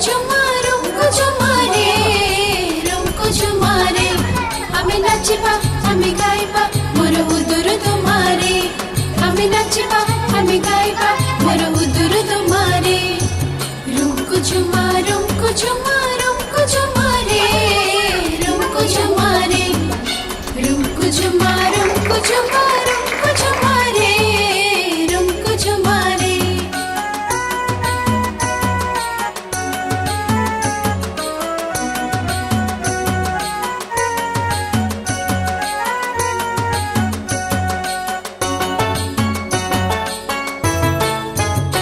झुमा रुमको झुमा रे रुमको झुमा रे हमें नाचिबा हमें गाइबा मोर उदुर तुम्हारे हमें नाचिबा हमें गाइबा मोर उदुर तुम्हारे रुमको झुमा रुमको झुमा रुमको झुमा रे रुमको झुमा रे रुमको झुमा रुमको झुमा रुमको झुमा रे रुमको झुमा रे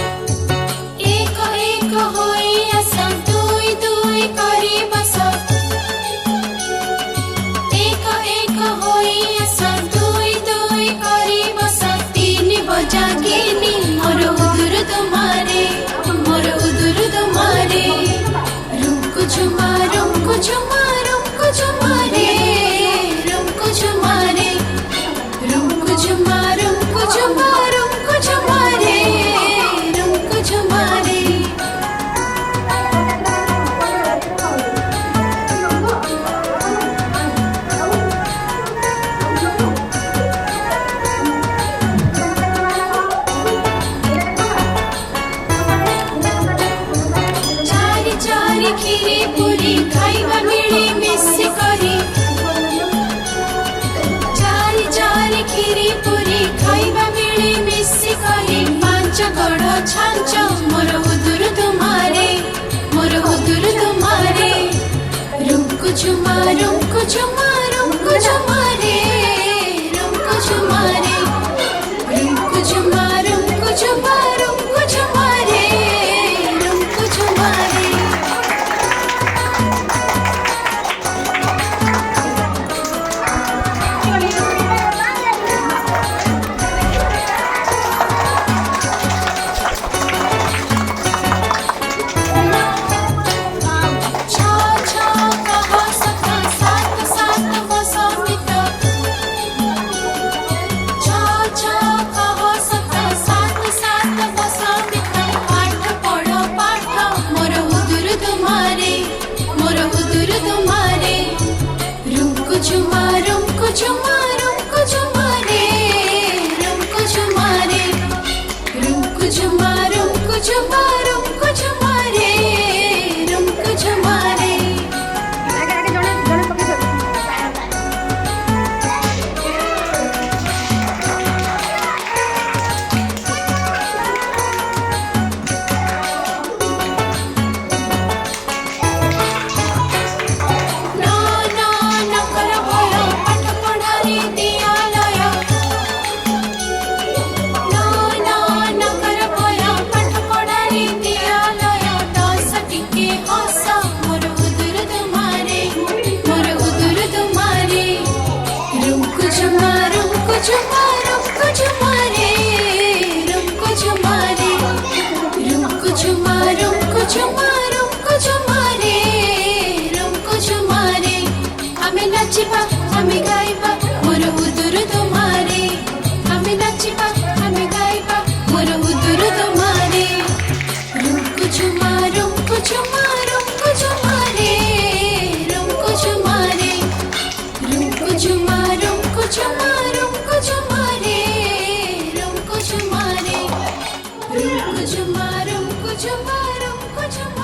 एक एक होई आसा दुई दुई करी बस एक एक होई आसा दुई दुई करी बस तीन बजा गिनी मोर उदुर तुम्हारे रुमको झुमा रुमको झुमा रुमको झुमा रे रुमको झुमा रे रुमको झुमा रुमको झुमा रुमको झुमा रे रुमको झुमा रे चारी चारी खीरी पूरी खाइबा मिली मिस करी चारी चारी खीरी पूरी खाइबा मिली मिस करी पांच गढ़ छांच मोर उदुर तुम्हारे रुमको झुमा रुमको झुमा रुमको झुमा रे रुमको झुमा रे रुमको झुमा रुमको झुमा रुमको झुमा रे रुमको झुमा रे छा छा कहा सखा साथ साथ बसा मिता छा छा कहा सखा साथ साथ बसा मिता पाठ पढ़ो पाठ मोर उदुर तुम्हारे रुमको झुमा रुमको झुमा रुमको झुमा रे रुमको झुमा रे रुमको झुमा रुमको झुमा रुमको झुमा रे रुमको झुमा रे ना ना न कर भय पाठ पढ़ारे दिया लय ना ना न कर भय पाठ पढ़ारे दिया लय दस टिके हस मोर उदुर तुम्हारे रुमको झुमा रुमको झुमा रुमको झुमा रे रुमको झुमा रे रुमको झुमा रुमको झुमा रुमको झुमा रे रुमको झुमा रे हमें नाचिबा हमें गाइबा मोर उदुर तुम्हारे हमें नाचिबा हमें गाइबा मोर उदुर तुम्हारे रुमको झुमा रुमको झुमा रुमको झुमा रे रुमको झुमा रे रुमको झुमा रुमको झुमा रुमको झुमा रे रुमको झुमा रे रुमको झुमा रुमको झुमा रुमको झुमा